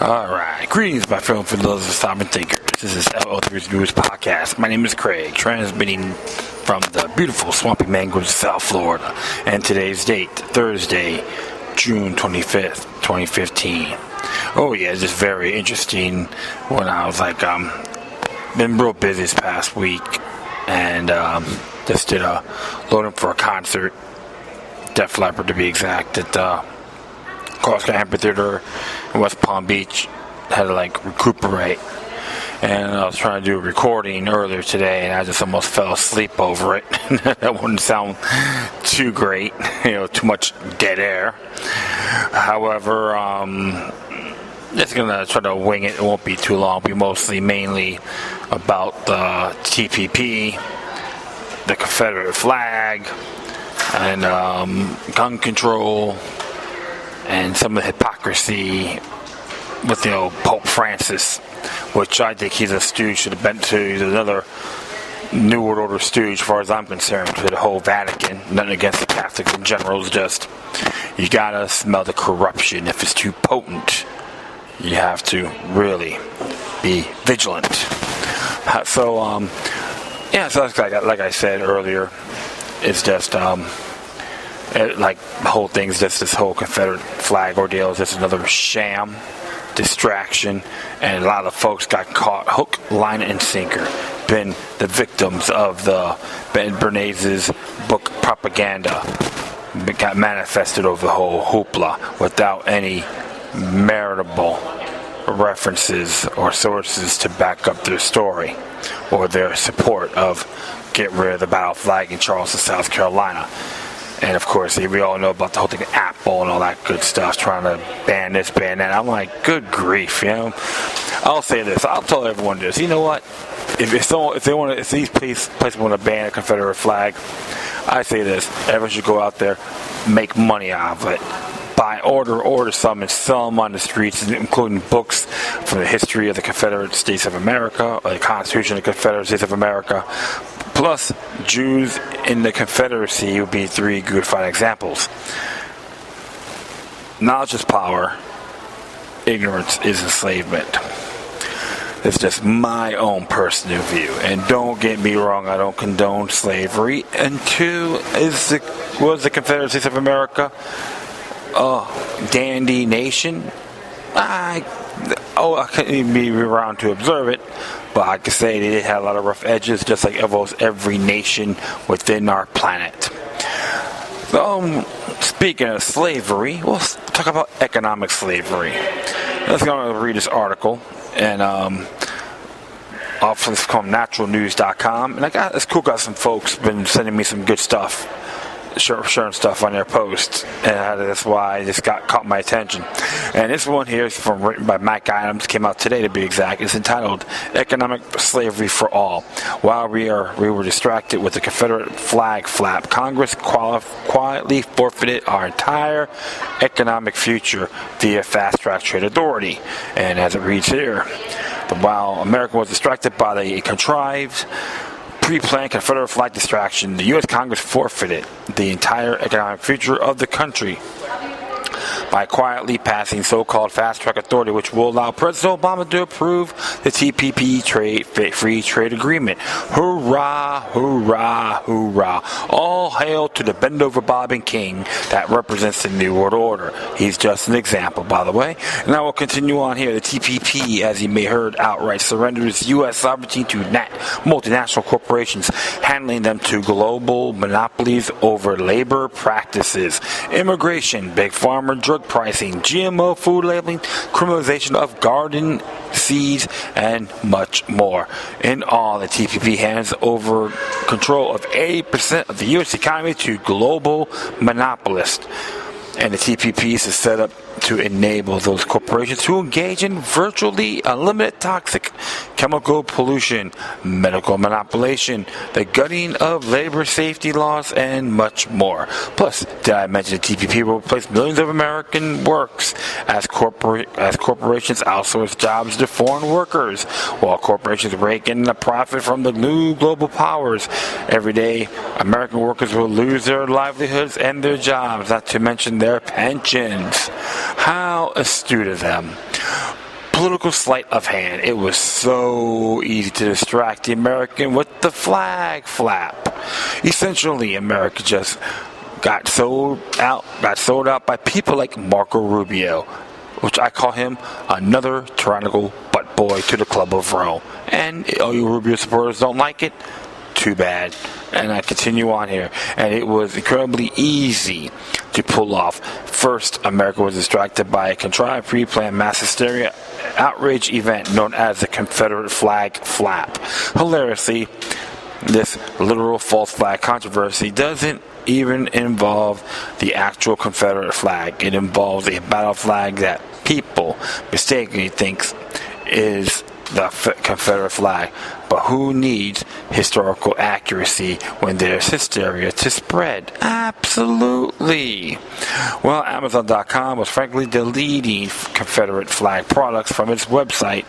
Alright, greetings my fellow lovers of sovereign thinkers. This is LL3's News Podcast. My name is Craig, transmitting from the beautiful swampy mangroves of South Florida. And today's date, Thursday, June 25th, 2015. Oh yeah, it's just very interesting when I was been real busy this past week. And just did a loading for a concert, Def Leppard to be exact, at Charleston Amphitheater in West Palm Beach. Had to recuperate, and I was trying to do a recording earlier today, and I just almost fell asleep over it. That wouldn't sound too great, too much dead air. However, just gonna try to wing it. It won't be too long. It'll be mainly about the TPP, the Confederate flag, and gun control, and some of the hypocrisy with Pope Francis, which I think he's a stooge, should have been to. He's another New World Order stooge, as far as I'm concerned, to the whole Vatican. Nothing against the Catholics in general. It's just you gotta smell the corruption. If it's too potent, you have to really be vigilant. So like I said earlier, it's just the whole thing's just this whole Confederate flag ordeal is just another sham, distraction, and a lot of folks got caught hook, line, and sinker, been the victims of the Ben Bernays' book propaganda. It got manifested over the whole hoopla without any meritable references or sources to back up their story or their support of get rid of the battle flag in Charleston, South Carolina. And of course, we all know about the whole thing, Apple and all that good stuff, trying to ban this, ban that. I'm like, good grief, I'll say this. I'll tell everyone this. You know what? If these places want to ban a Confederate flag, I say this: everyone should go out there, make money out of it. Order some and sell them on the streets, including books from the history of the Confederate States of America, or the Constitution of the Confederate States of America. Plus, Jews in the Confederacy would be three good fine examples. Knowledge is power. Ignorance is enslavement. It's just my own personal view. And don't get me wrong, I don't condone slavery. And two, was the Confederate States of America dandy nation? I couldn't even be around to observe it, but I could say they had a lot of rough edges, just like almost every nation within our planet. Speaking of slavery, we'll talk about economic slavery. Let's go and read this article, and off it's called naturalnews.com, and got some folks been sending me some good stuff, sharing stuff on their posts, and that's why it just caught my attention. And this one here is written by Mike Adams, came out today to be exact. It's entitled "Economic Slavery for All." While we were distracted with the Confederate flag flap, Congress quietly forfeited our entire economic future via Fast Track Trade Authority. And as it reads here, while America was distracted by the contrived pre-planned Confederate flag distraction, the U.S. Congress forfeited the entire economic future of the country by quietly passing so-called fast-track authority, which will allow President Obama to approve the TPP free trade agreement. Hurrah, hurrah, hurrah. All hail to the bend-over-bobbing king that represents the New World Order. He's just an example, by the way. And I will continue on here. The TPP, as you may heard, outright surrenders U.S. sovereignty to multinational corporations, handling them to global monopolies over labor practices, immigration, big pharma, drug pricing, GMO food labeling, criminalization of garden seeds, and much more. In all, the TPP hands over control of 80% of the U.S. economy to global monopolists. And the TPP is set up to enable those corporations to engage in virtually unlimited toxic chemical pollution, medical manipulation, the gutting of labor safety laws, and much more. Plus, did I mention the TPP will replace millions of American works as corporations outsource jobs to foreign workers, while corporations rake in the profit from the new global powers. Every day, American workers will lose their livelihoods and their jobs, not to mention their pensions. How astute of them. political sleight of hand. It was so easy to distract the American with the flag flap. Essentially, America just got sold out by people like Marco Rubio, which I call him another tyrannical butt boy to the Club of Rome. And all you Rubio supporters don't like it? Too bad. And I continue on here. And it was incredibly easy to pull off. First, America was distracted by a contrived, pre-planned mass hysteria outrage event known as the Confederate flag flap. Hilariously, this literal false flag controversy doesn't even involve the actual Confederate flag. It involves a battle flag that people mistakenly thinks is the Confederate flag. But who needs historical accuracy when there's hysteria to spread? Absolutely. Well, Amazon.com was frankly deleting Confederate flag products from its website,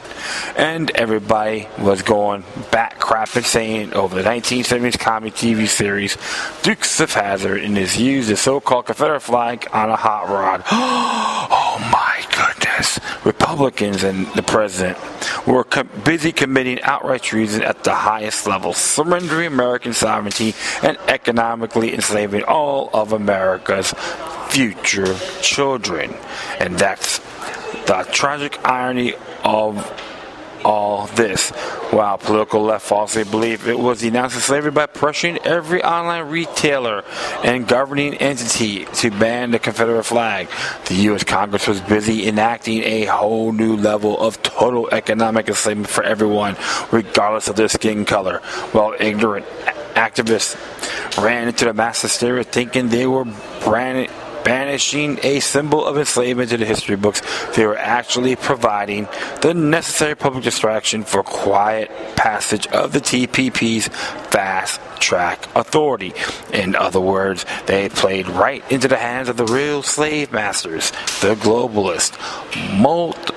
and everybody was going bat crap and saying over the 1970s comedy TV series Dukes of Hazzard and has used the so-called Confederate flag on a hot rod. Oh my goodness. Republicans and the president were busy committing outright treason at the highest level, surrendering American sovereignty and economically enslaving all of America's future children. And that's the tragic irony of all this. While political left falsely believed it was denouncing slavery by pressuring every online retailer and governing entity to ban the Confederate flag, the U.S. Congress was busy enacting a whole new level of total economic enslavement for everyone, regardless of their skin color, while ignorant activists ran into the mass hysteria thinking they were banishing a symbol of enslavement to the history books. They were actually providing the necessary public distraction for quiet passage of the TPP's fast track authority. In other words, they played right into the hands of the real slave masters, the globalist,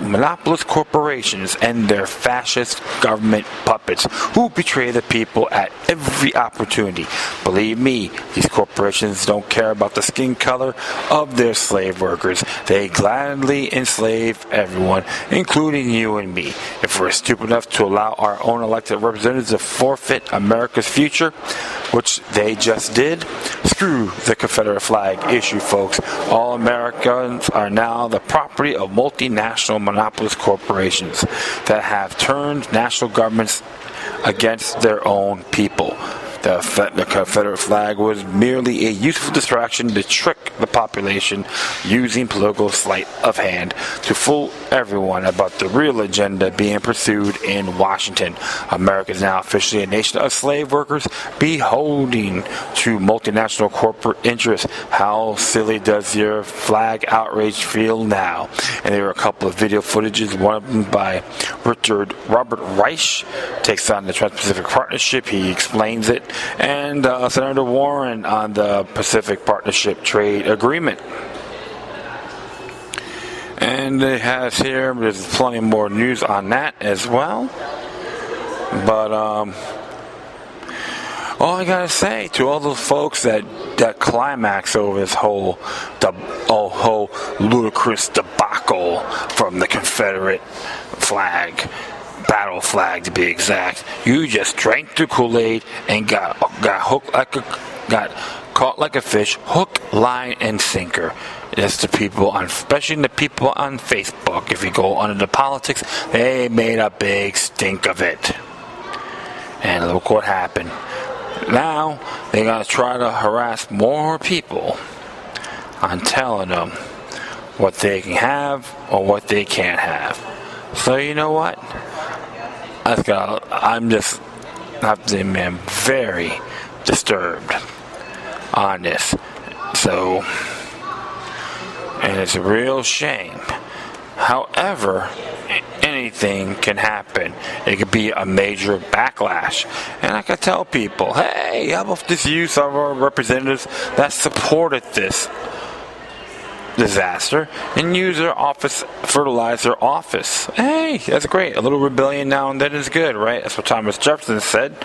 monopolist corporations, and their fascist government puppets who betray the people at every opportunity. Believe me, these corporations don't care about the skin color of their slave workers. They gladly enslave everyone, including you and me. If we're stupid enough to allow our own elected representatives to forfeit America's future, which they just did, screw the Confederate flag issue, folks. All Americans are now the property of multinational monopolist corporations that have turned national governments against their own people. The Confederate flag was merely a useful distraction to trick the population using political sleight of hand to fool everyone about the real agenda being pursued in Washington. America is now officially a nation of slave workers beholden to multinational corporate interests. How silly does your flag outrage feel now? And there were a couple of video footages, one of them by Robert Reich, takes on the Trans-Pacific Partnership. He explains it. And Senator Warren on the Pacific Partnership Trade Agreement. And it has here, there's plenty more news on that as well. But all I gotta say to all those folks that climax over this whole ludicrous debacle from the Confederate flag, battle flag to be exact, you just drank the Kool-Aid and got caught like a fish, hook, line, and sinker. That's the people especially the people on Facebook. If you go under the politics, they made a big stink of it. And look what happened. Now they're gonna try to harass more people on telling them what they can have or what they can't have. So you know what? I'm just, I have to say, man, very disturbed on this. So, and it's a real shame. However, anything can happen. It could be a major backlash. And I can tell people, hey, how about this use of our representatives that supported this disaster and use their office, fertilize their office. Hey, that's great. A little rebellion now and then is good, right? That's what Thomas Jefferson said.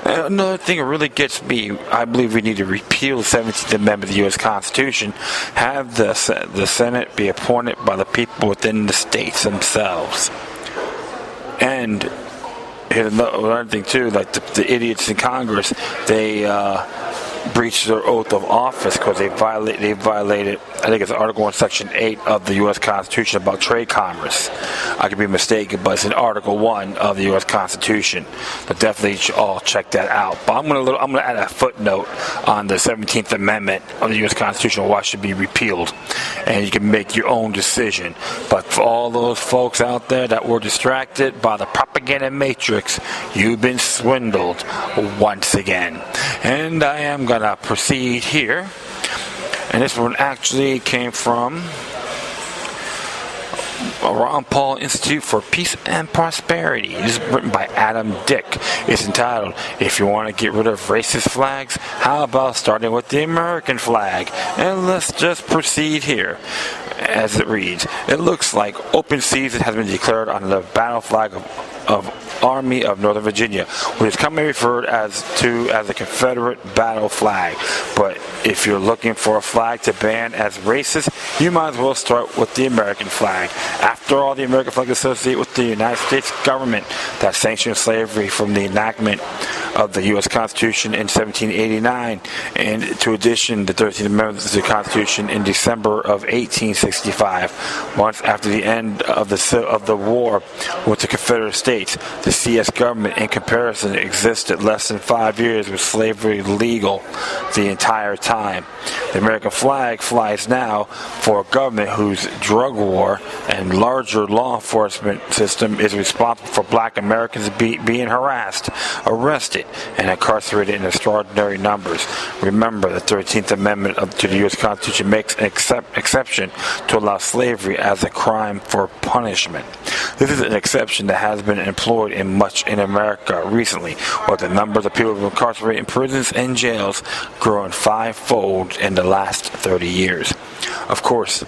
And another thing that really gets me, I believe we need to repeal the 17th Amendment of the U.S. Constitution, have the Senate be appointed by the people within the states themselves. And here's another thing too, like the idiots in Congress, they breached their oath of office because they violated, I think it's Article 1, Section 8 of the U.S. Constitution about trade commerce. I could be mistaken, but it's in Article 1 of the U.S. Constitution. But definitely should all check that out. But I'm gonna add a footnote on the 17th Amendment of the U.S. Constitution, why it should be repealed, and you can make your own decision. But for all those folks out there that were distracted by the propaganda matrix, you've been swindled once again. And I am going to proceed here. And this one actually came from Ron Paul Institute for Peace and Prosperity. This is written by Adam Dick. It's entitled, "If you want to get rid of racist flags, how about starting with the American flag?" And let's just proceed here. As it reads, it looks like open season has been declared on the battle flag of Army of Northern Virginia, which is commonly referred as the Confederate battle flag. But if you're looking for a flag to ban as racist, you might as well start with the American flag. After all, the American flag is associated with the United States government that sanctioned slavery from the enactment of the U.S. Constitution in 1789, and to addition, the 13th Amendment to the Constitution in December of 1865. Months after the end of the war with the Confederate States, the CS government, in comparison, existed less than 5 years with slavery legal the entire time. The American flag flies now for a government whose drug war and larger law enforcement system is responsible for black Americans being harassed, arrested, and incarcerated in extraordinary numbers. Remember, the 13th Amendment to the U.S. Constitution makes an exception to allow slavery as a crime for punishment. This is an exception that has been employed in America recently, with the numbers of people incarcerated in prisons and jails growing fivefold in the last 30 years. Of course,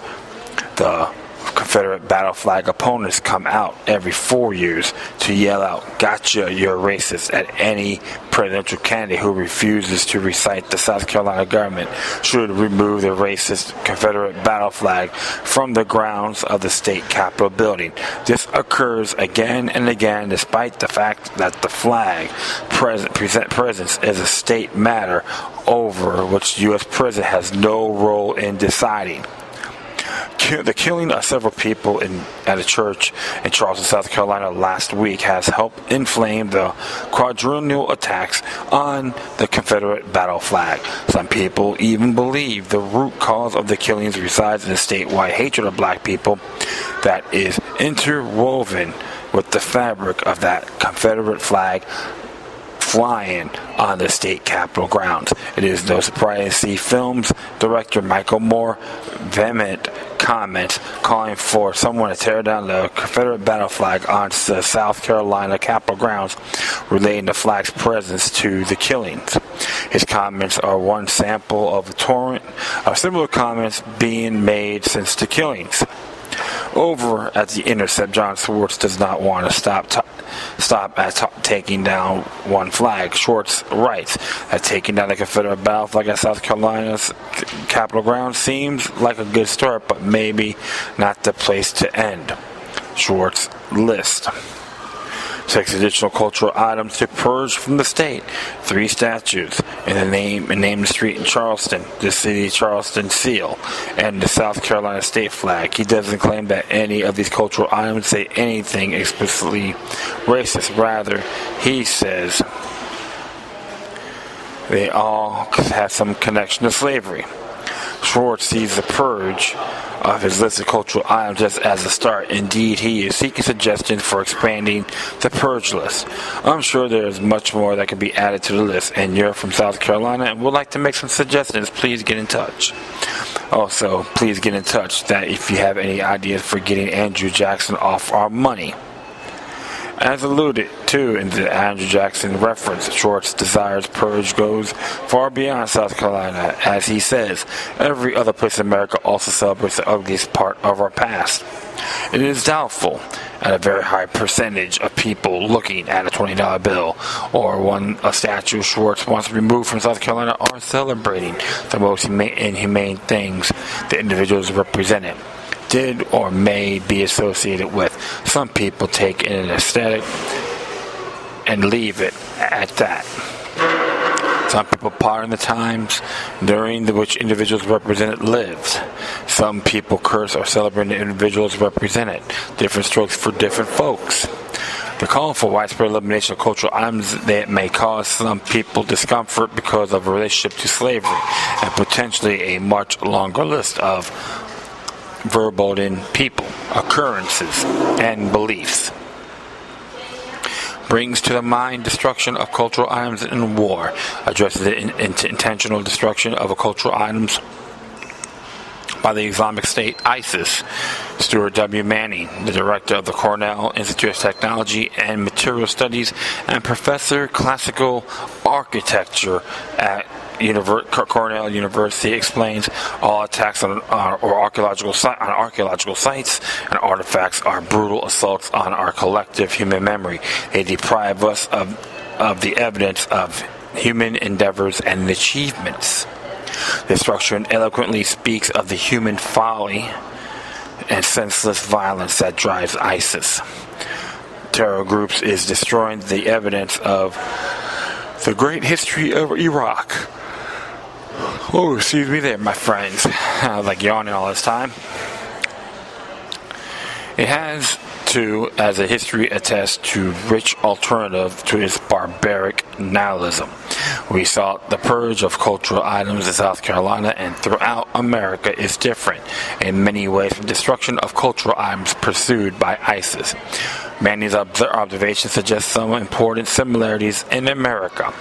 the Confederate battle flag opponents come out every 4 years to yell out, "Gotcha, you're racist," at any presidential candidate who refuses to recite the South Carolina government should remove the racist Confederate battle flag from the grounds of the state capitol building. This occurs again and again, despite the fact that the flag presence is a state matter over which the U.S. president has no role in deciding. The killing of several people at a church in Charleston, South Carolina last week has helped inflame the quadrennial attacks on the Confederate battle flag. Some people even believe the root cause of the killings resides in the statewide hatred of black people that is interwoven with the fabric of that Confederate flag flying on the state capitol grounds. It is no surprise to see film's director Michael Moore vehement comments calling for someone to tear down the Confederate battle flag on the South Carolina capitol grounds, relating the flag's presence to the killings. His comments are one sample of a torrent of similar comments being made since the killings. Over at The Intercept, John Schwartz does not want to stop at taking down one flag. Schwartz writes that taking down the Confederate battle flag at South Carolina's Capitol grounds seems like a good start, but maybe not the place to end. Schwartz lists 6 additional cultural items to purge from the state: 3 statues, and name the street in Charleston, the city of Charleston seal, and the South Carolina state flag. He doesn't claim that any of these cultural items say anything explicitly racist. Rather, he says they all have some connection to slavery. Schwartz sees the purge of his list of cultural items just as a start. Indeed, he is seeking suggestions for expanding the purge list. I'm sure there is much more that can be added to the list, and you're from South Carolina and would like to make some suggestions, please get in touch. Also, please get in touch that if you have any ideas for getting Andrew Jackson off our money. As alluded to in the Andrew Jackson reference, Schwartz's desires purge goes far beyond South Carolina. As he says, every other place in America also celebrates the ugliest part of our past. It is doubtful at a very high percentage of people looking at a $20 bill or a statue Schwartz wants removed from South Carolina are celebrating the most inhumane things the individuals represented. did or may be associated with. Some people take in an aesthetic and leave it at that. Some people pardon the times during which individuals represented lived. Some people curse or celebrate the individuals represented. Different strokes for different folks. The call for widespread elimination of cultural items that may cause some people discomfort because of a relationship to slavery, and potentially a much longer list of verboten people, occurrences, and beliefs. Brings to the mind destruction of cultural items in war, addresses the intentional destruction of cultural items by the Islamic State, ISIS. Stuart W. Manning, the director of the Cornell Institute of Technology and Material Studies and professor classical architecture at Cornell University, explains all attacks on archaeological sites and artifacts are brutal assaults on our collective human memory. They deprive us of the evidence of human endeavors and achievements. Destruction eloquently speaks of the human folly and senseless violence that drives ISIS. Terror groups is destroying the evidence of the great history of Iraq. Oh, excuse me there, my friends. I was like yawning all this time. It has to, as a history attests, to rich alternative to its barbaric nihilism. We saw the purge of cultural items in South Carolina and throughout America is different in many ways from destruction of cultural items pursued by ISIS. Manny's observations suggest some important similarities in America.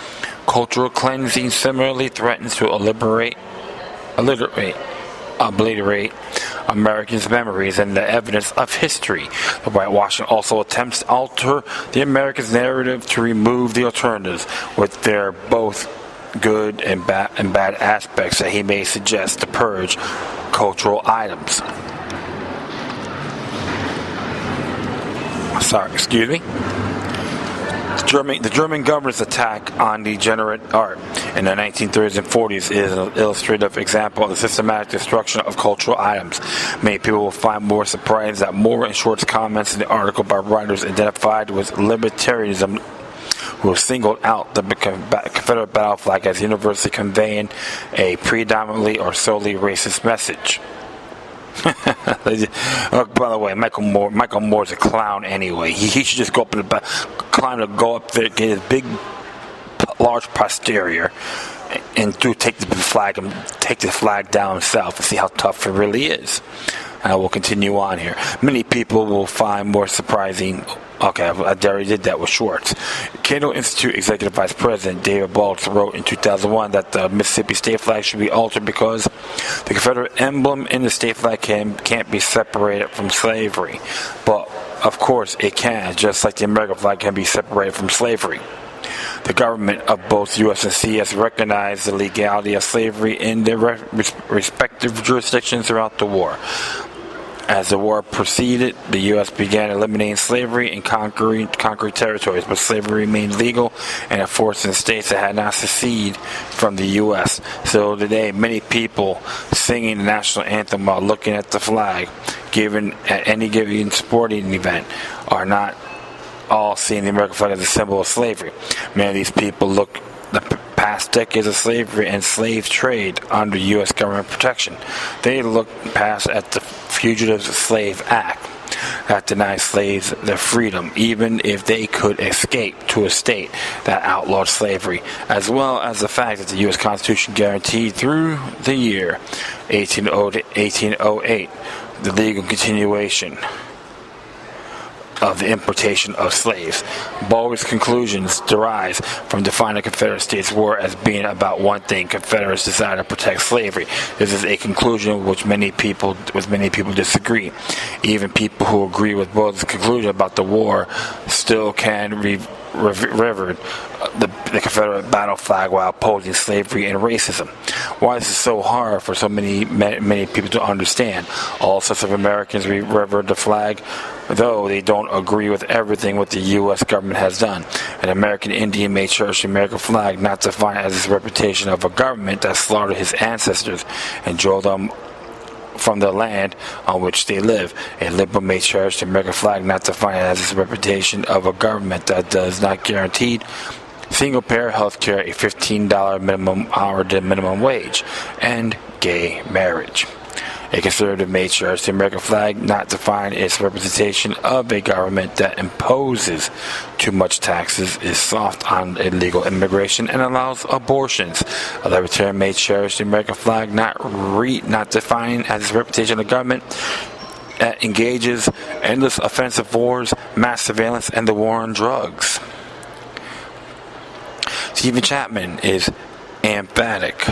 Cultural cleansing similarly threatens to obliterate Americans' memories and the evidence of history. The whitewashing also attempts to alter the Americans' narrative to remove the alternatives, with their both good and bad aspects that he may suggest to purge cultural items. Excuse me. The German government's attack on degenerate art in the 1930s and 40s is an illustrative example of the systematic destruction of cultural items. Many people will find more surprising that Moore and Short's comments in the article by writers identified with libertarianism, who singled out the Confederate battle flag as universally conveying a predominantly or solely racist message. Oh, by the way, Michael Moore's a clown anyway. He should just go up in the back, go up there, get his big, large posterior, and take the flag down south and see how tough it really is. And we'll continue on here. Many people will find more surprising. Okay, I already did that with Schwartz. Cato Institute Executive Vice President David Baltz wrote in 2001 that the Mississippi state flag should be altered because the Confederate emblem in the state flag can't be separated from slavery. But, of course, it can, just like the American flag can be separated from slavery. The government of both U.S. and CS recognized the legality of slavery in their respective jurisdictions throughout the war. As the war proceeded, the U.S. began eliminating slavery in conquering territories, but slavery remained legal and enforced in states that had not seceded from the U.S. So today, many people singing the national anthem while looking at the flag, given at any given sporting event, are not all seeing the American flag as a symbol of slavery. Many of these people look the past decades of slavery and slave trade under U.S. government protection. They look past at the Fugitive Slave Act that denies slaves their freedom, even if they could escape to a state that outlawed slavery, as well as the fact that the U.S. Constitution guaranteed through the year 1808 the legal continuation of the importation of slaves. Baldwin's conclusions derive from defining the Confederate States War as being about one thing: Confederates desire to protect slavery. This is a conclusion with many people disagree. Even people who agree with Baldwin's conclusion about the war still can revere the Confederate battle flag while opposing slavery and racism. Why is this so hard for so many people to understand? All sorts of Americans revere the flag, though they don't agree with everything what the U.S. government has done. An American Indian may cherish the American flag, not define it as his reputation of a government that slaughtered his ancestors and drove them from the land on which they live. A liberal may cherish the American flag not defined as its reputation of a government that does not guarantee single-payer health care, a $15 minimum hour to minimum wage, and gay marriage. A conservative may cherish the American flag not define its representation of a government that imposes too much taxes, is soft on illegal immigration, and allows abortions. A libertarian may cherish the American flag not defining as its reputation of government that engages endless offensive wars, mass surveillance, and the war on drugs. Stephen Chapman is emphatic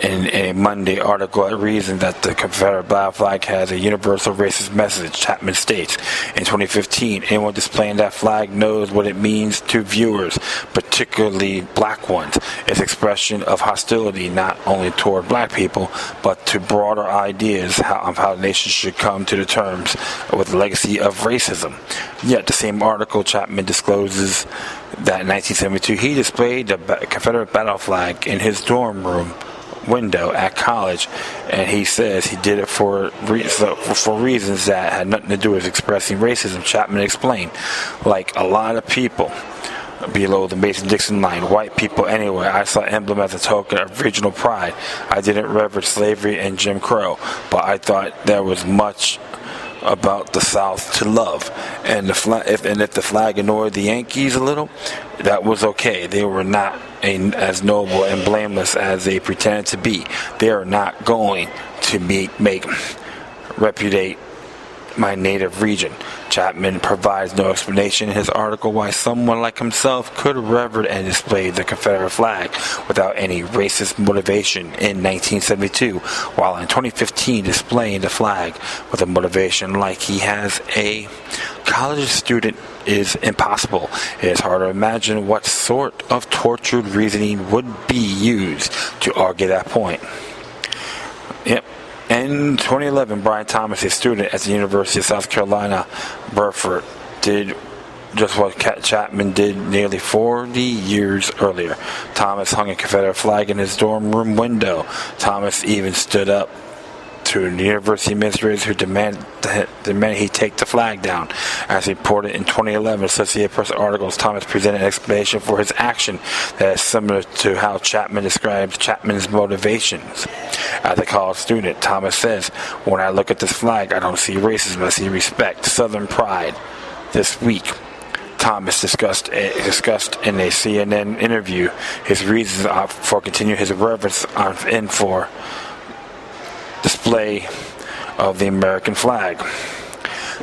in a Monday article at Reason that the Confederate battle flag has a universal racist message. Chapman states, in 2015, anyone displaying that flag knows what it means to viewers, particularly black ones. It's expression of hostility not only toward black people, but to broader ideas of how the nation should come to the terms with the legacy of racism. Yet, the same article, Chapman discloses that in 1972, he displayed the Confederate battle flag in his dorm room window at college, and he says he did it for reasons that had nothing to do with expressing racism. Chapman explained, like a lot of people below the Mason-Dixon line, white people anywhere, I saw emblem as a token of regional pride. I didn't reverence slavery and Jim Crow, but I thought there was much about the South to love, and if the flag annoyed the Yankees a little, that was okay. They were not as noble and blameless as they pretended to be. They are not going to repudiate my native region. Chapman provides no explanation in his article why someone like himself could revere and display the Confederate flag without any racist motivation in 1972, while in 2015 displaying the flag with a motivation like he has a college student is impossible. It is hard to imagine what sort of tortured reasoning would be used to argue that point. Yep. In 2011, Brian Thomas, a student at the University of South Carolina, Beaufort, did just what Chapman did nearly 40 years earlier. Thomas hung a Confederate flag in his dorm room window. Thomas even stood up to the university administrators who demanded he take the flag down. As reported in 2011 Associated Press articles, Thomas presented an explanation for his action that is similar to how Chapman described Chapman's motivations. As a college student, Thomas says, when I look at this flag, I don't see racism, I see respect, Southern pride. This week, Thomas discussed in a CNN interview his reasons for continuing his reverence for display of the American flag.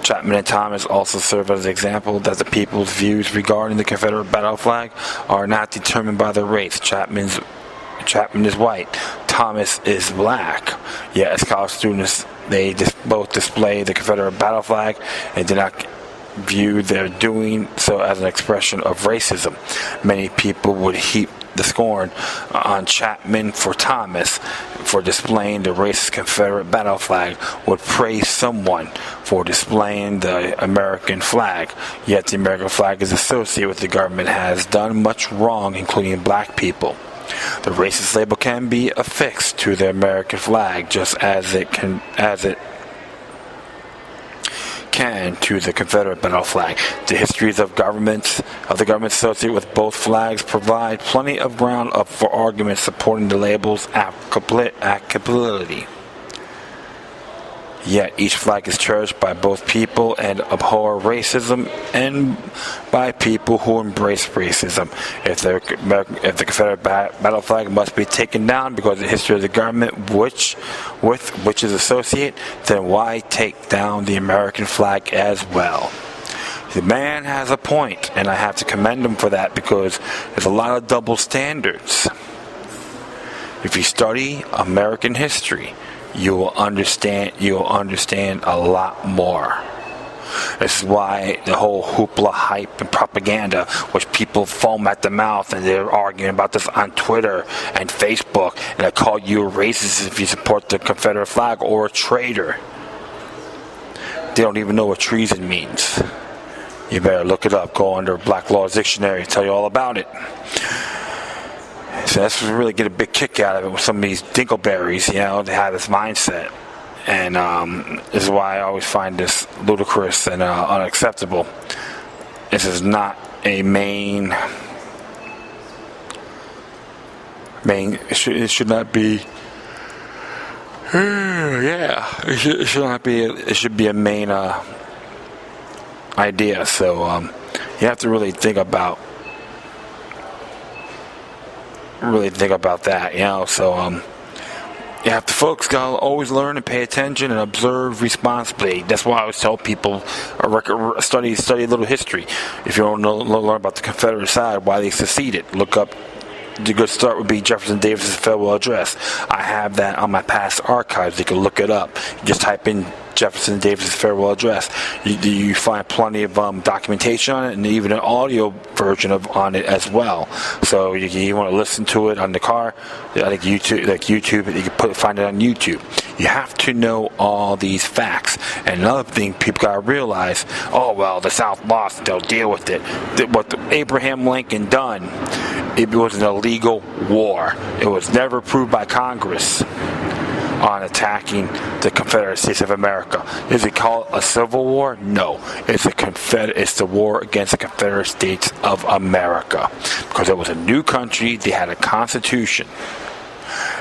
Chapman and Thomas also serve as an example that the people's views regarding the Confederate battle flag are not determined by their race. Chapman is white, Thomas is black. Yet as college students, they both display the Confederate battle flag and do not view their doing so as an expression of racism. Many people would heap the scorn on Chapman for Thomas for displaying the racist Confederate battle flag, would praise someone for displaying the American flag. Yet the American flag is associated with the government has done much wrong, including black people. The racist label can be affixed to the American flag just as it can to the Confederate battle flag. The histories of the government associated with both flags provide plenty of ground up for arguments supporting the label's applicability. Yet each flag is cherished by both people and abhor racism and by people who embrace racism. If the Confederate battle flag must be taken down because of the history of the government with which is associated, then why take down the American flag as well? The man has a point, and I have to commend him for that because there's a lot of double standards. If you study American history, you will understand a lot more. This is why the whole hoopla, hype, and propaganda, which people foam at the mouth, and they're arguing about this on Twitter and Facebook, and they call you a racist if you support the Confederate flag or a traitor. They don't even know what treason means. You better look it up. Go under Black Law's Dictionary, tell you all about it. So that's really get a big kick out of it with some of these dingleberries, they have this mindset. And this is why I always find this ludicrous and unacceptable. This is not a main. It should not be. It should not be. It should be a main idea. So you have to really think about that. So you have to, folks, gotta always learn and pay attention and observe responsibly. That's why I always tell people, study a little history. If you don't learn about the Confederate side, why they seceded, look up. The good start would be Jefferson Davis's farewell address. I have that on my past archives. You can look it up. You just type in Jefferson Davis's farewell address. You find plenty of documentation on it, and even an audio version on it as well. So you want to listen to it on the car. Like YouTube, you can find it on YouTube. You have to know all these facts. And another thing people gotta realize: the South lost, they'll deal with it. What Abraham Lincoln done, it was an illegal war. It was never approved by Congress on attacking the Confederate States of America. Is it called a civil war? No. It's the war against the Confederate States of America. Because it was a new country, they had a constitution.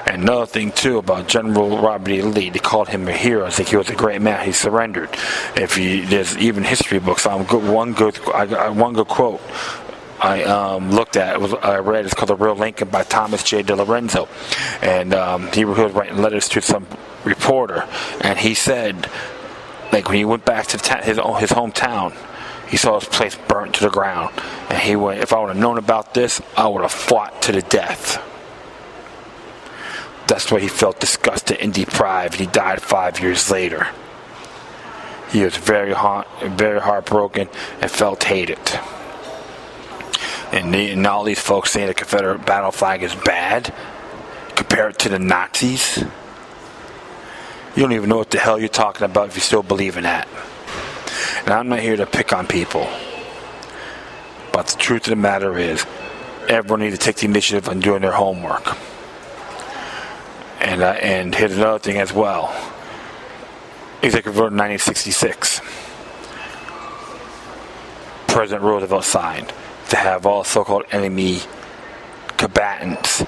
And another thing too about General Robert E. Lee, they called him a hero. I think he was a great man. He surrendered. There's even history books. One good quote I looked at. I read. It's called "The Real Lincoln" by Thomas J. DeLorenzo, and he was writing letters to some reporter, and he said, like when he went back to his hometown, he saw his place burnt to the ground, and he went, "If I would have known about this, I would have fought to the death." That's why he felt disgusted and deprived. He died 5 years later. He was very heartbroken and felt hated. And all these folks saying the Confederate battle flag is bad compared to the Nazis. You don't even know what the hell you're talking about if you still believe in that. And I'm not here to pick on people. But the truth of the matter is, everyone needs to take the initiative on doing their homework. And here's another thing as well. Executive Order 1966. President Roosevelt signed to have all so-called enemy combatants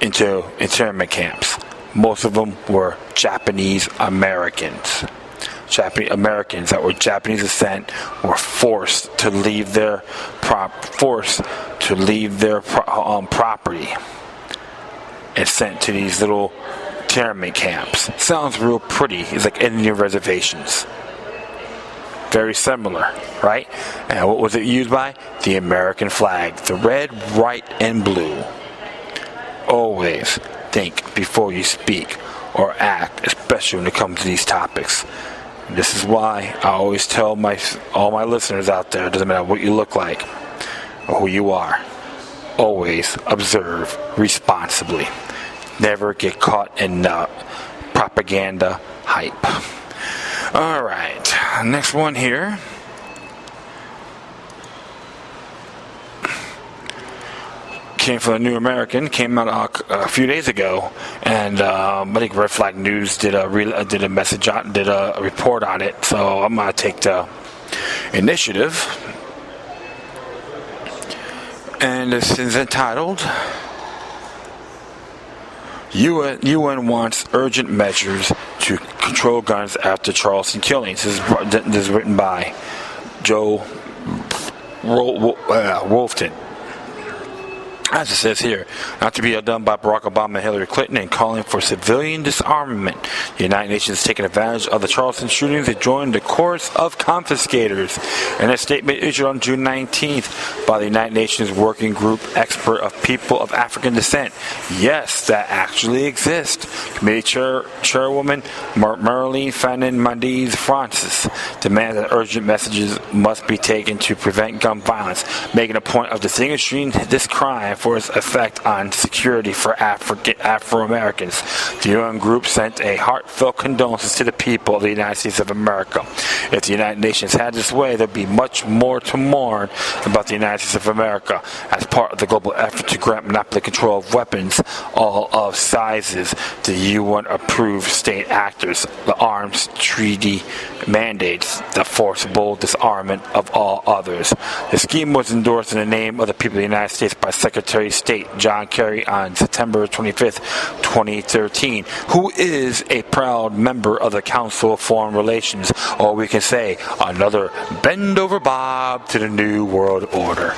into internment camps. Most of them were Japanese Americans. Japanese Americans that were Japanese descent were forced to leave their property and sent to these little internment camps. Sounds real pretty. It's like Indian reservations. Very similar, right? And what was it used by? The American flag. The red, white, and blue. Always think before you speak or act, especially when it comes to these topics. And this is why I always tell all my listeners out there, it doesn't matter what you look like or who you are, always observe responsibly. Never get caught in propaganda hype. All right, next one here. Came from the New American, came out a few days ago, and I think Red Flag News did a report on it. So I'm gonna take the initiative, and this is entitled UN wants urgent measures to control guns after Charleston killings. This is written by Joe Wolfton. As it says here, not to be outdone by Barack Obama and Hillary Clinton in calling for civilian disarmament, the United Nations has taken advantage of the Charleston shootings and joined the chorus of confiscators. In a statement issued on June 19th by the United Nations Working Group Expert of People of African Descent. Yes, that actually exists. Committee Chairwoman Marlene Fanon Francis demands that urgent messages must be taken to prevent gun violence, making a point of distinguishing this crime for its effect on security for Afro-Americans. The UN group sent a heartfelt condolences to the people of the United States of America. If the United Nations had this way, there'd be much more to mourn about the United United States of America as part of the global effort to grant monopoly control of weapons, all of sizes. The UN approved state actors. The Arms Treaty mandates the forcible disarmament of all others. The scheme was endorsed in the name of the people of the United States by Secretary of State John Kerry on September 25th, 2013, who is a proud member of the Council of Foreign Relations, or we can say another bend over Bob to the New World Order.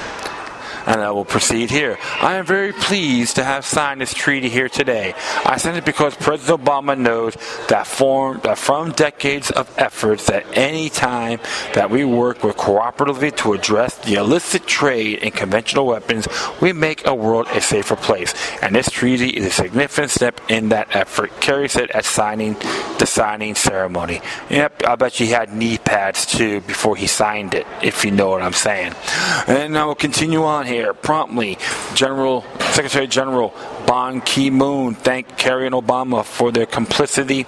And I will proceed here. I am very pleased to have signed this treaty here today. I signed it because President Obama knows that from decades of efforts that any time that we work with cooperatively to address the illicit trade in conventional weapons, we make a world a safer place. And this treaty is a significant step in that effort, Kerry said at the signing ceremony. Yep, I bet you he had knee pads too before he signed it, if you know what I'm saying. And I will continue on here. Promptly, Secretary General Ban Ki-moon thanked Kerry and Obama for their complicity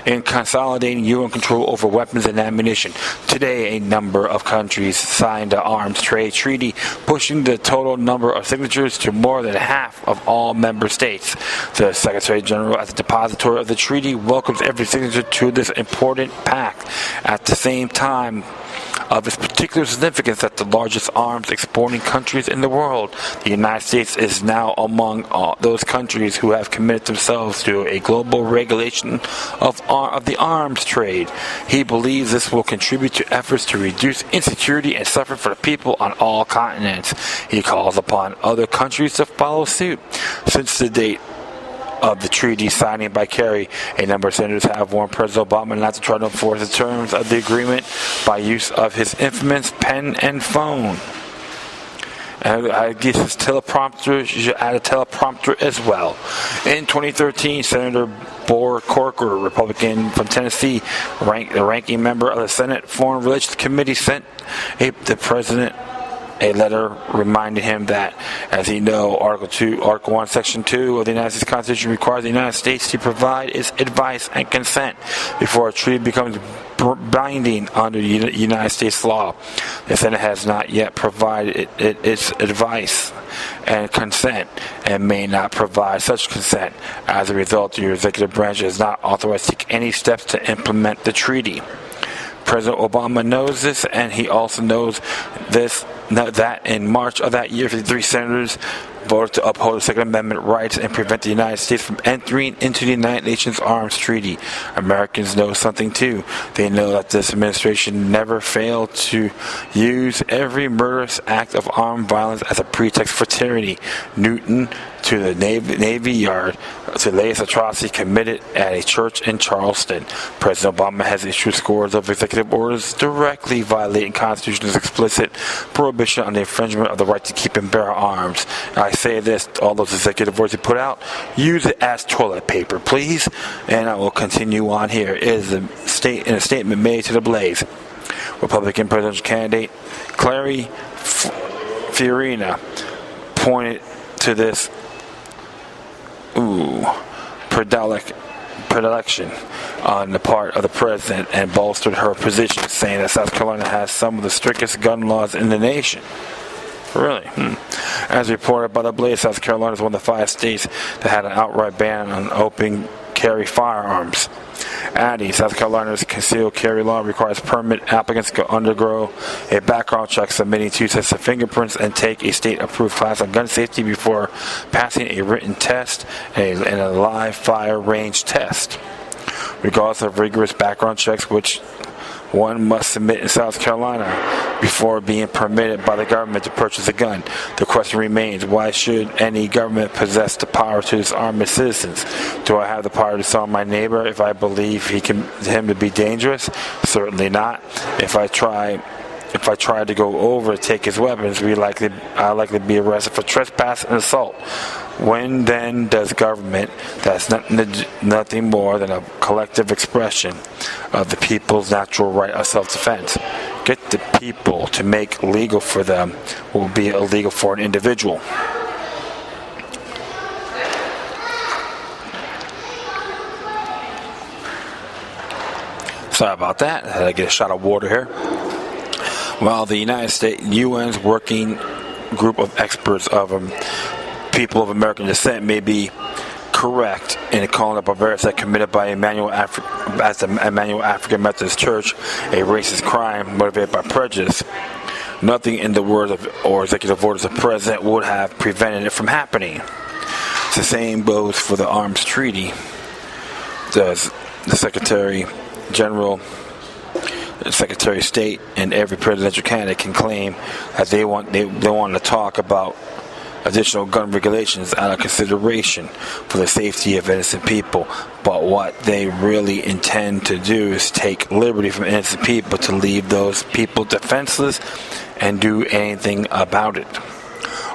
in consolidating UN control over weapons and ammunition. Today, a number of countries signed the Arms Trade Treaty, pushing the total number of signatures to more than half of all member states. The Secretary General, as the depository of the treaty, welcomes every signature to this important pact. At the same time, of its particular significance that the largest arms exporting countries in the world, the United States is now among those countries who have committed themselves to a global regulation of the arms trade. He believes this will contribute to efforts to reduce insecurity and suffering for the people on all continents. He calls upon other countries to follow suit. Since the date of the treaty signing by Kerry, a number of senators have warned President Obama not to try to enforce the terms of the agreement by use of his infamous pen and phone. And I guess his teleprompter, you should add a teleprompter as well. In 2013, Senator Bohr Corker, Republican from Tennessee, the ranking member of the Senate Foreign Relations Committee, sent the president a letter reminding him that, as he knows, Article 1, Section 2 of the United States Constitution requires the United States to provide its advice and consent before a treaty becomes binding under United States law. The Senate has not yet provided its advice and consent and may not provide such consent. As a result, the executive branch is not authorized to take any steps to implement the treaty. President Obama knows this, and he also knows that in March of that year, 53 senators voted to uphold the Second Amendment rights and prevent the United States from entering into the United Nations Arms Treaty. Americans know something too. They know that this administration never failed to use every murderous act of armed violence as a pretext for tyranny. Newton to the Navy Yard, to the latest atrocity committed at a church in Charleston. President Obama has issued scores of executive orders directly violating the Constitution's explicit prohibition on the infringement of the right to keep and bear arms. I say this, all those executive orders he put out, use it as toilet paper, please. And I will continue on here. It is in a statement made to the Blaze. Republican presidential candidate Clary Fiorina pointed to this predilection on the part of the president and bolstered her position, saying that South Carolina has some of the strictest gun laws in the nation. Really? As reported by the Blaze, South Carolina is one of the 5 states that had an outright ban on open carry firearms. Adding, South Carolina's concealed carry law requires permit applicants to undergo a background check, submitting 2 sets of fingerprints, and take a state-approved class on gun safety before passing a written test and a live fire range test. Regardless of rigorous background checks, which one must submit in South Carolina before being permitted by the government to purchase a gun, the question remains, why should any government possess the power to disarm its citizens? Do I have the power to disarm my neighbor if I believe him to be dangerous? Certainly not. If I try to go over to take his weapons, I likely be arrested for trespass and assault. When then does government, that's nothing more than a collective expression of the people's natural right of self-defense, get the people to make legal for them what will be illegal for an individual? Sorry about that. I had to get a shot of water here. While the United States UN's working group of experts of people of American descent may be correct in calling the barbarities that committed by Emmanuel African Methodist Church a racist crime motivated by prejudice, nothing in the words or executive orders of the president would have prevented it from happening. The same goes for the Arms Treaty. The Secretary General, the Secretary of State, and every presidential candidate can claim that they want to talk about additional gun regulations out of consideration for the safety of innocent people. But what they really intend to do is take liberty from innocent people to leave those people defenseless and do anything about it.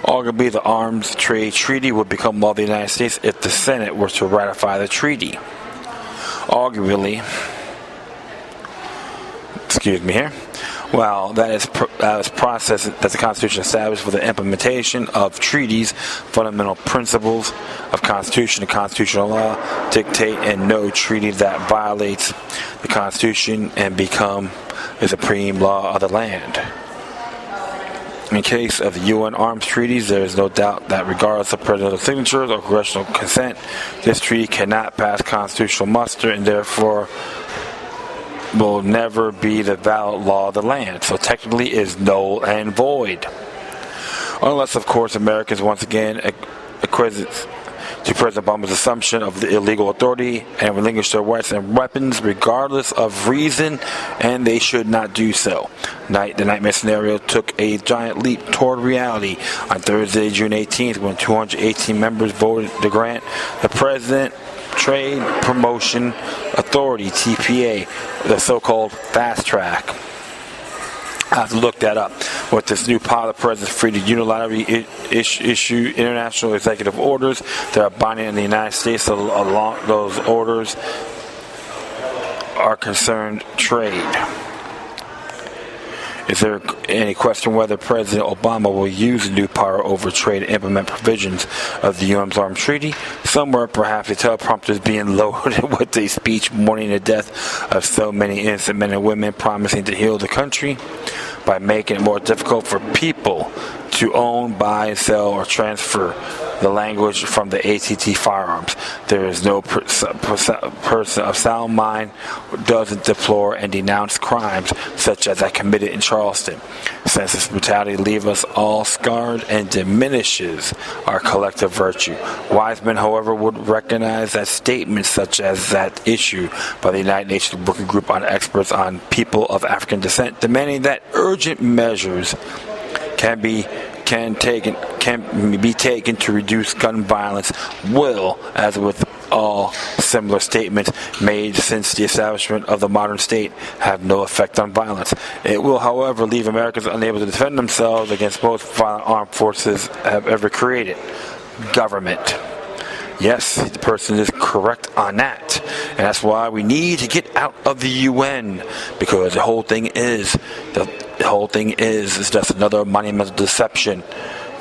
Arguably, the Arms Trade Treaty would become law of the United States if the Senate were to ratify the treaty. Arguably, well, that is process that the Constitution established for the implementation of treaties. Fundamental principles of Constitution and constitutional law dictate, and no treaty that violates the Constitution and become the supreme law of the land. In case of the UN arms treaties, there is no doubt that regardless of presidential signatures or congressional consent, this treaty cannot pass constitutional muster and therefore will never be the valid law of the land. So technically is null and void. Unless, of course, Americans once again acquiesce to President Obama's assumption of the illegal authority and relinquish their rights and weapons regardless of reason, and they should not do so. The nightmare scenario took a giant leap toward reality on Thursday, June 18th, when 218 members voted to grant the President Trade Promotion Authority, TPA, the so-called fast track. I have to look that up. With this new power, the president is free to unilaterally issue international executive orders that are binding in the United States. Along those orders are concerned trade. Is there any question whether President Obama will use the new power over trade to implement provisions of the UN's Arms Treaty? Somewhere, perhaps, a teleprompter is being loaded with a speech mourning the death of so many innocent men and women, promising to heal the country by making it more difficult for people to own, buy, sell, or transfer the language from the ATT firearms. There is no person of sound mind who doesn't deplore and denounce crimes such as that committed in Charleston. Senseless brutality leaves us all scarred and diminishes our collective virtue. Wise men, however, would recognize that statements such as that issued by the United Nations Working Group on Experts on People of African Descent, demanding that urgent measures can be taken to reduce gun violence, will, as with all similar statements made since the establishment of the modern state, have no effect on violence. It will, however, leave Americans unable to defend themselves against most violent armed forces have ever created. Government. Yes, the person is correct on that. And that's why we need to get out of the UN, because the whole thing is just another monumental deception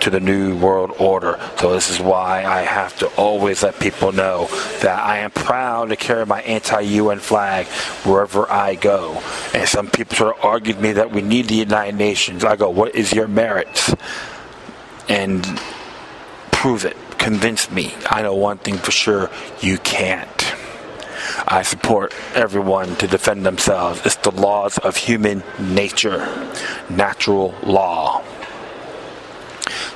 to the New World Order. So this is why I have to always let people know that I am proud to carry my anti-UN flag wherever I go. And some people sort of argue with me that we need the United Nations. I go, what is your merits? And prove it. Convince me. I know one thing for sure, you can't. I support everyone to defend themselves. It's the laws of human nature. Natural law.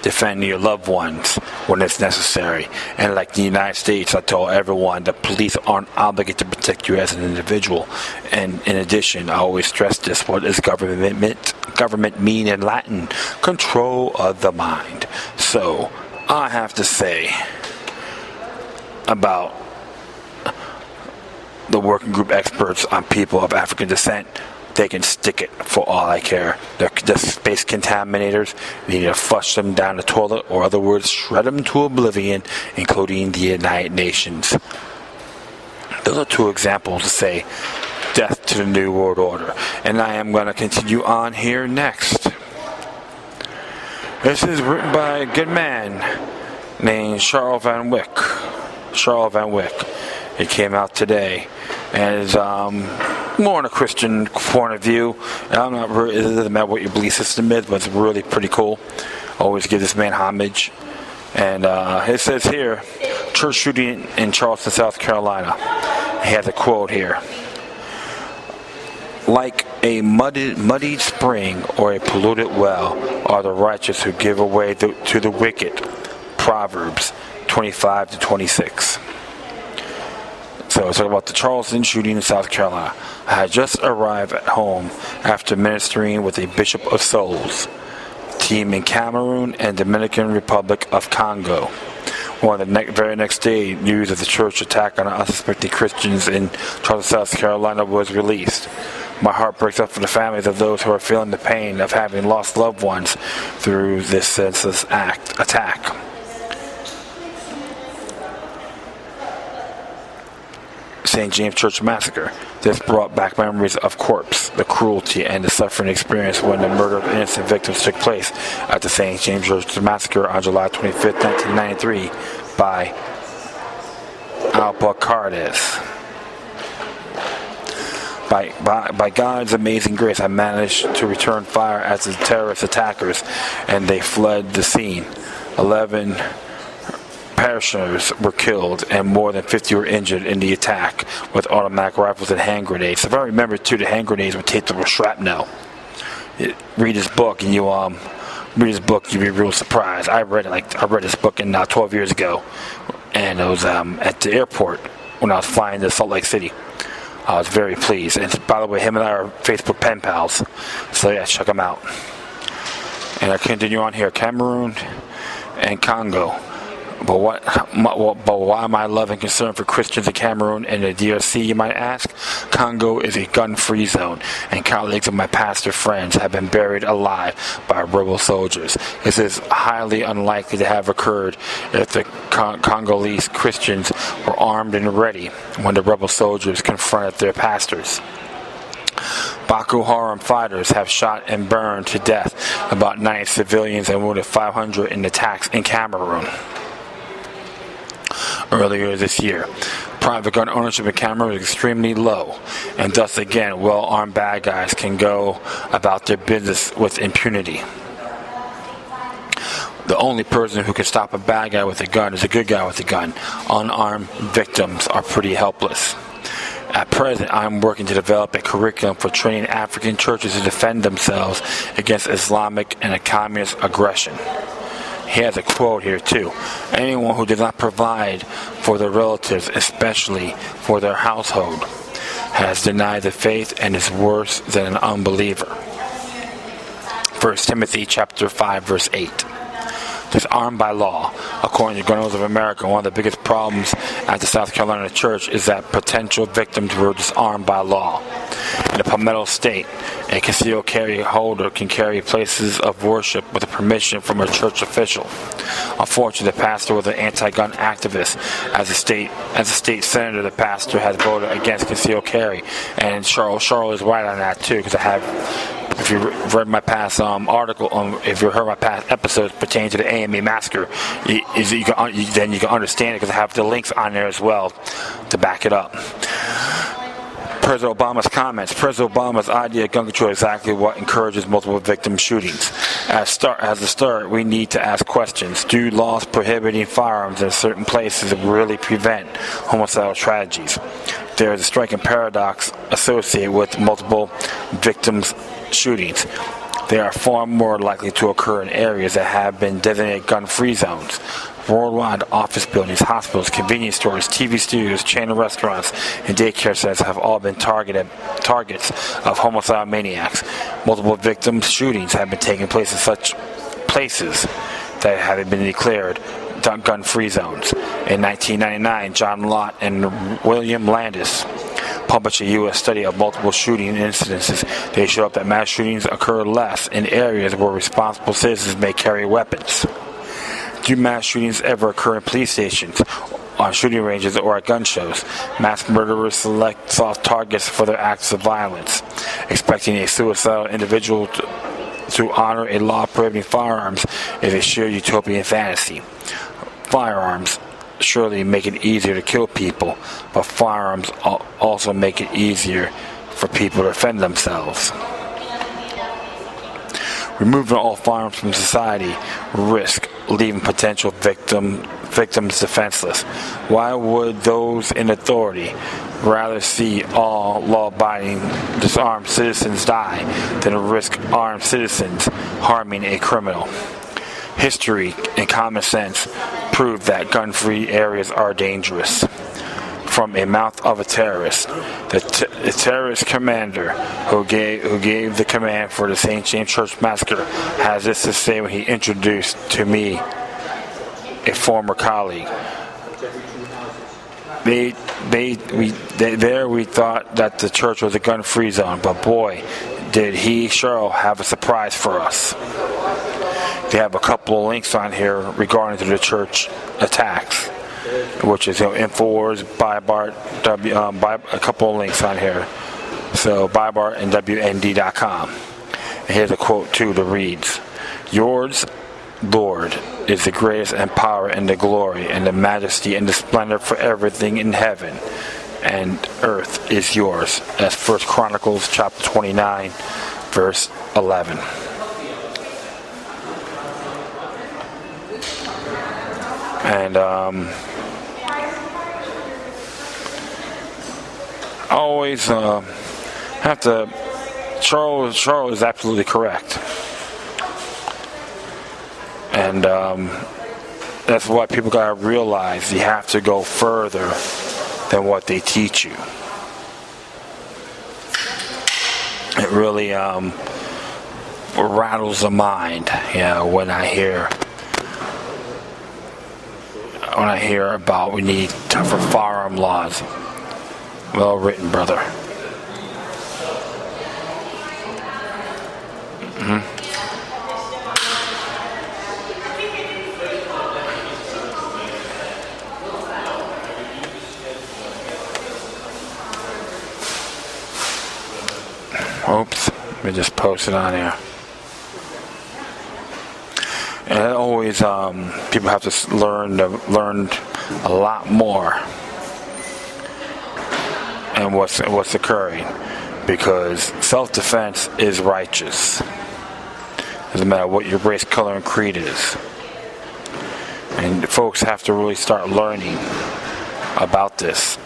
Defend your loved ones when it's necessary. And like the United States, I tell everyone that police aren't obligated to protect you as an individual. And in addition, I always stress this: what does government mean in Latin? Control of the mind. So I have to say about the working group experts on people of African descent, they can stick it for all I care. They're just space contaminators. We need to flush them down the toilet, or other words, shred them to oblivion, including the United Nations. Those are two examples to say death to the New World Order. And I am going to continue on here next. This is written by a good man named Charles Van Wyck. It came out today, and is more on a Christian point of view. And I'm not really, it doesn't matter what your belief system is, but it's really pretty cool. Always give this man homage. And it says here, church shooting in Charleston, South Carolina. He has a quote here. Like a muddied spring or a polluted well are the righteous who give away to the wicked. Proverbs 25-26. So let's talk about the Charleston shooting in South Carolina. I had just arrived at home after ministering with a Bishop of Souls team in Cameroon and Dominican Republic of Congo. On the very next day, news of the church attack on unsuspecting Christians in Charleston, South Carolina was released. My heart breaks up for the families of those who are feeling the pain of having lost loved ones through this senseless attack. St. James Church Massacre. This brought back memories of corpse, the cruelty, and the suffering experienced when the murder of innocent victims took place at the St. James Church Massacre on July 25, 1993 by Albuquerques. By God's amazing grace, I managed to return fire at the terrorist attackers, and they fled the scene. 11 parishioners were killed, and more than 50 were injured in the attack with automatic rifles and hand grenades. If I remember, too, the hand grenades were taped with shrapnel. Read this book, and you'll be real surprised. I read this book 12 years ago, and it was at the airport when I was flying to Salt Lake City. I was very pleased. And by the way, him and I are Facebook pen pals, so yeah, check him out. And I continue on here, Cameroon and Congo. But why am I loving concern for Christians in Cameroon and the DRC, you might ask? Congo is a gun-free zone, and colleagues of my pastor friends have been buried alive by rebel soldiers. This is highly unlikely to have occurred if the Congolese Christians were armed and ready when the rebel soldiers confronted their pastors. Boko Haram fighters have shot and burned to death about 90 civilians and wounded 500 in attacks in Cameroon. Earlier this year, private gun ownership in Cameroon is extremely low, and thus again, well-armed bad guys can go about their business with impunity. The only person who can stop a bad guy with a gun is a good guy with a gun. Unarmed victims are pretty helpless. At present, I'm working to develop a curriculum for training African churches to defend themselves against Islamic and communist aggression. He has a quote here too. Anyone who does not provide for their relatives, especially for their household, has denied the faith and is worse than an unbeliever. 1 Timothy chapter 5, verse 8. Disarm by law. According to Gun Owners of America, one of the biggest problems at the South Carolina church is that potential victims were disarmed by law. In the Palmetto State, a concealed carry holder can carry places of worship with permission from a church official. Unfortunately, the pastor was an anti-gun activist. As a state senator, the pastor has voted against concealed carry, and Charles is right on that too, because I have. If you read my past article, if you heard my past episodes pertaining to the AME massacre, then you can understand it because I have the links on there as well to back it up. President Obama's comments. President Obama's idea of gun control is exactly what encourages multiple victim shootings. As a start, we need to ask questions. Do laws prohibiting firearms in certain places really prevent homicidal tragedies? There is a striking paradox associated with multiple victims shootings. They are far more likely to occur in areas that have been designated gun-free zones. Worldwide, office buildings, hospitals, convenience stores, TV studios, chain of restaurants, and daycare centers have all been targets of homicidal maniacs. Multiple victims shootings have been taking place in such places that have been declared gun-free zones. In 1999, John Lott and William Landis published a U.S. study of multiple shooting incidences. They showed up that mass shootings occur less in areas where responsible citizens may carry weapons. Do mass shootings ever occur in police stations, on shooting ranges, or at gun shows? Mass murderers select soft targets for their acts of violence. Expecting a suicidal individual to honor a law prohibiting firearms is a sheer utopian fantasy. Firearms surely make it easier to kill people, but firearms also make it easier for people to defend themselves. Removing all firearms from society risk leaving potential victims defenseless. Why would those in authority rather see all law-abiding disarmed citizens die than risk armed citizens harming a criminal? History and common sense prove that gun-free areas are dangerous. From a mouth of a terrorist, the terrorist commander who gave the command for the St. James Church massacre has this to say when he introduced to me a former colleague. We thought that the church was a gun-free zone, but boy, did he sure have a surprise for us. They have a couple of links on here regarding to the church attacks, which is Infowars, Breitbart, a couple of links on here. So Breitbart and WND.com. And here's a quote too that reads, "Yours, Lord, is the greatest and power and the glory and the majesty and the splendor, for everything in heaven and earth is yours." That's 1 Chronicles chapter 29, verse 11. And always have to. Charles is absolutely correct, and that's what people gotta realize. You have to go further than what they teach you. It really rattles the mind, when I hear about we need tougher firearm laws. Well written, brother. Oops, let me just post it on here. And always, people have to learn a lot more and what's occurring, because self-defense is righteous. Doesn't matter what your race, color, and creed is. And folks have to really start learning about this.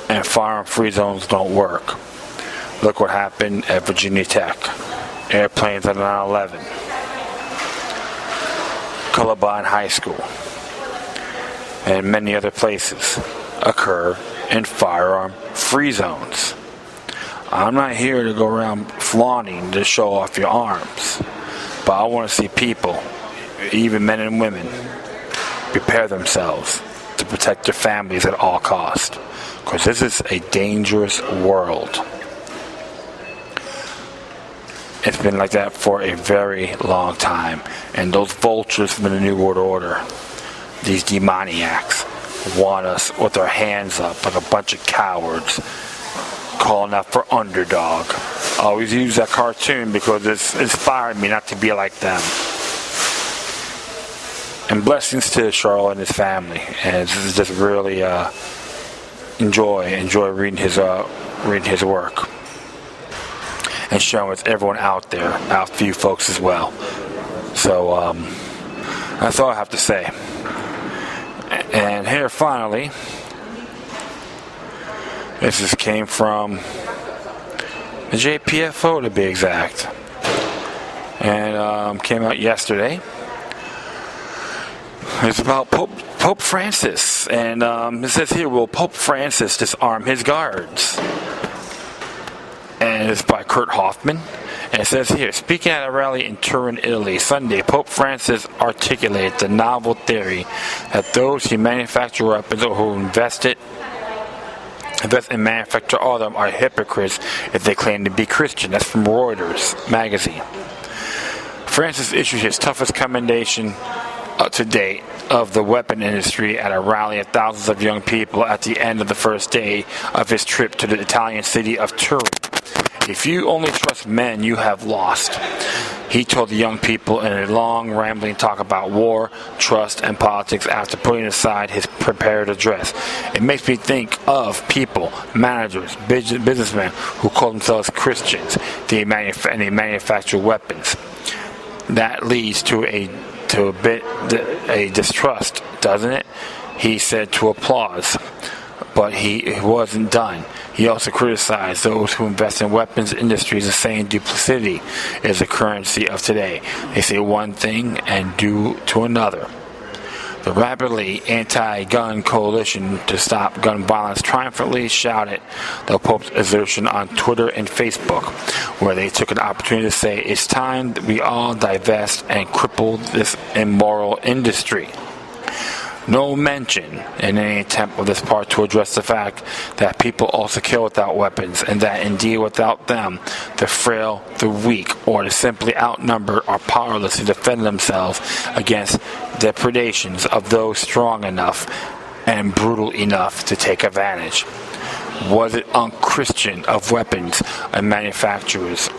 And firearm-free zones don't work. Look what happened at Virginia Tech. Airplanes on 9/11. Columbine High School. And many other places occur in firearm-free zones. I'm not here to go around flaunting to show off your arms. But I want to see people, even men and women, prepare themselves to protect their families at all costs. Because this is a dangerous world. It's been like that for a very long time. And those vultures from the New World Order, these demoniacs, want us with our hands up like a bunch of cowards, calling out for underdog. I always use that cartoon because it's inspired me not to be like them. And blessings to Charlotte and his family. And this is just really enjoy reading his work. And sharing with everyone out there, out for you folks as well. So that's all I have to say. And here finally, this just came from the JPFO to be exact, and came out yesterday. It's about Pope Francis, and it says here, will Pope Francis disarm his guards? And it's by Kurt Hoffman. And it says here, speaking at a rally in Turin, Italy, Sunday, Pope Francis articulated the novel theory that those who manufacture weapons or who invest and manufacture all of them are hypocrites if they claim to be Christian. That's from Reuters magazine. Francis issued his toughest commendation to date of the weapon industry at a rally of thousands of young people at the end of the first day of his trip to the Italian city of Turin. If you only trust men, you have lost. He told the young people in a long, rambling talk about war, trust, and politics after putting aside his prepared address. It makes me think of people, managers, businessmen who call themselves Christians, and they manufacture weapons. That leads to a distrust, doesn't it? He said to applause, but he wasn't done. He also criticized those who invest in weapons industries and saying duplicity is the currency of today. They say one thing and do to another. The rapidly anti-gun coalition to stop gun violence triumphantly shouted the Pope's assertion on Twitter and Facebook, where they took an opportunity to say it's time that we all divest and cripple this immoral industry. No mention in any attempt of this part to address the fact that people also kill without weapons, and that indeed without them, the frail, the weak, or the simply outnumbered are powerless to defend themselves against the predations of those strong enough and brutal enough to take advantage. Was it unchristian of weapons manufacturers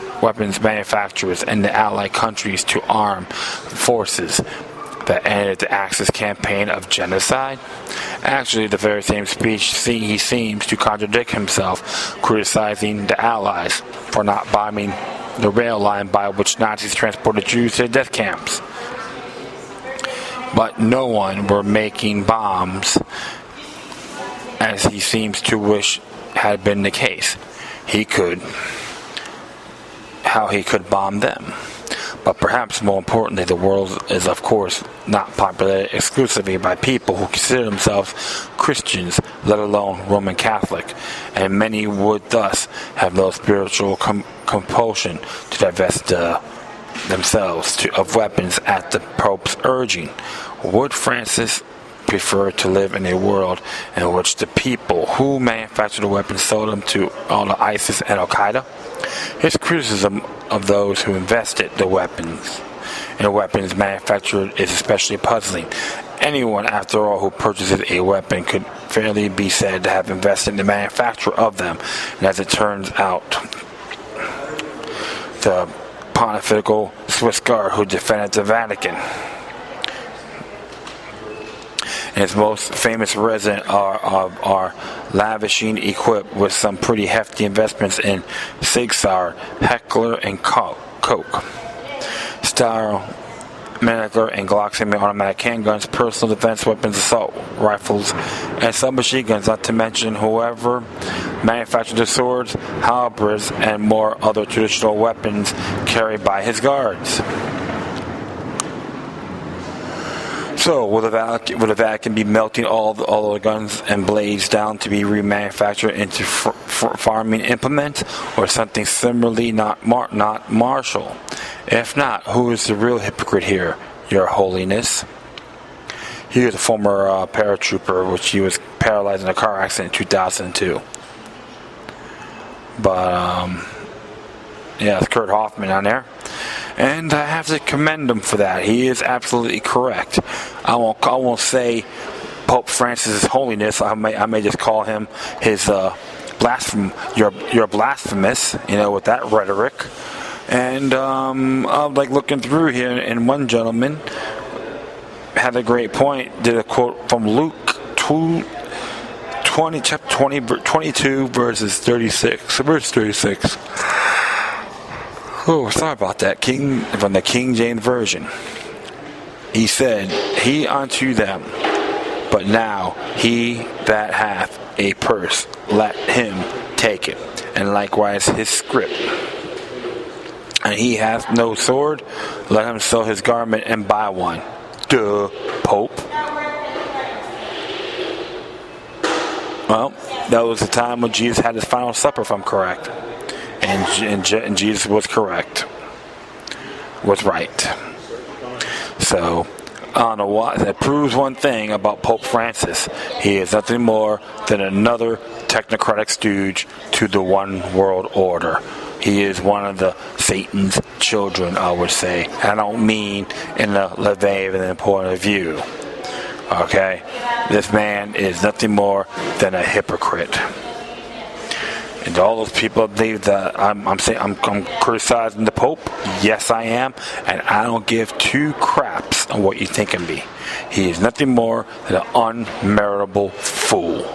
and the allied countries to arm forces that ended the Axis campaign of genocide? Actually, the very same speech he seems to contradict himself, criticizing the Allies for not bombing the rail line by which Nazis transported Jews to their death camps. But no one were making bombs, as he seems to wish had been the case. How he could bomb them. But perhaps more importantly, the world is, of course, not populated exclusively by people who consider themselves Christians, let alone Roman Catholic, and many would thus have no spiritual compulsion to divest themselves of weapons at the Pope's urging. Would Francis prefer to live in a world in which the people who manufacture the weapons sold them to all the ISIS and Al-Qaeda? His criticism of those who invested in weapons manufactured is especially puzzling. Anyone, after all, who purchases a weapon could fairly be said to have invested in the manufacture of them. And as it turns out, the pontifical Swiss Guard who defended the Vatican and its most famous resident are lavishing equipped with some pretty hefty investments in Sig Sauer, Heckler, and Koch. Style, Mannlicher, and Glock semi-automatic handguns, personal defense weapons, assault rifles, and submachine guns, not to mention whoever manufactured the swords, halberds, and more other traditional weapons carried by his guards. So, will the Vatican be melting all the guns and blades down to be remanufactured into farming implements, or something similarly not martial? If not, who is the real hypocrite here, Your Holiness? He was a former paratrooper, which he was paralyzed in a car accident in 2002. But, yeah, it's Kurt Hoffman on there. And I have to commend him for that. He is absolutely correct. I won't say Pope Francis' Holiness. I may just call him his You're blasphemous, with that rhetoric. And I'm like looking through here, and one gentleman had a great point. Did a quote from Luke 22 verse 36. Oh, sorry about that. From the King James Version. He said, He unto them, but now he that hath a purse, let him take it, and likewise his scrip. And he hath no sword, let him sell his garment and buy one. Duh, Pope. Well, that was the time when Jesus had his final supper, if I'm correct. And Jesus was correct. Was right. So, I don't know why. That proves one thing about Pope Francis. He is nothing more than another technocratic stooge to the one world order. He is one of the Satan's children, I would say. I don't mean in a Leviathan point of view. Okay? This man is nothing more than a hypocrite. And all those people that believe that I'm criticizing the Pope, yes I am, and I don't give two craps on what you think of me. He is nothing more than an unmeritable fool.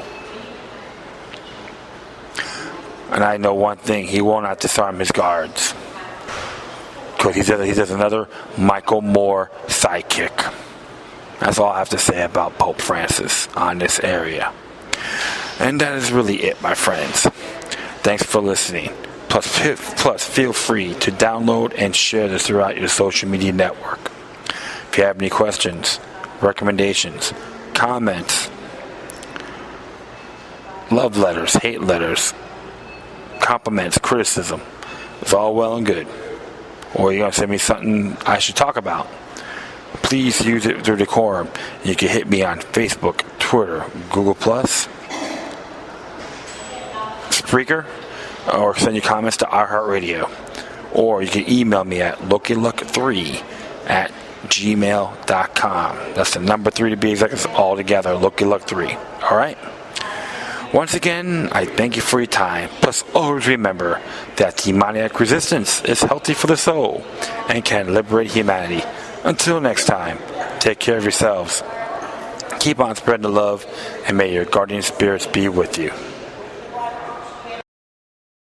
And I know one thing, he will not disarm his guards. Because he does another Michael Moore sidekick. That's all I have to say about Pope Francis on this area. And that is really it, my friends. Thanks for listening. Plus, feel free to download and share this throughout your social media network. If you have any questions, recommendations, comments, love letters, hate letters, compliments, criticism, it's all well and good. Or you're going to send me something I should talk about, please use it through Decorum. You can hit me on Facebook, Twitter, Google+, Spreaker, or send your comments to iHeartRadio. Or you can email me at LokiLuck3@gmail.com. That's the number 3 to be exact. It's all together, LokiLuck3. Alright? Once again, I thank you for your time. Plus, always remember that demoniac resistance is healthy for the soul and can liberate humanity. Until next time, take care of yourselves. Keep on spreading the love, and may your guardian spirits be with you.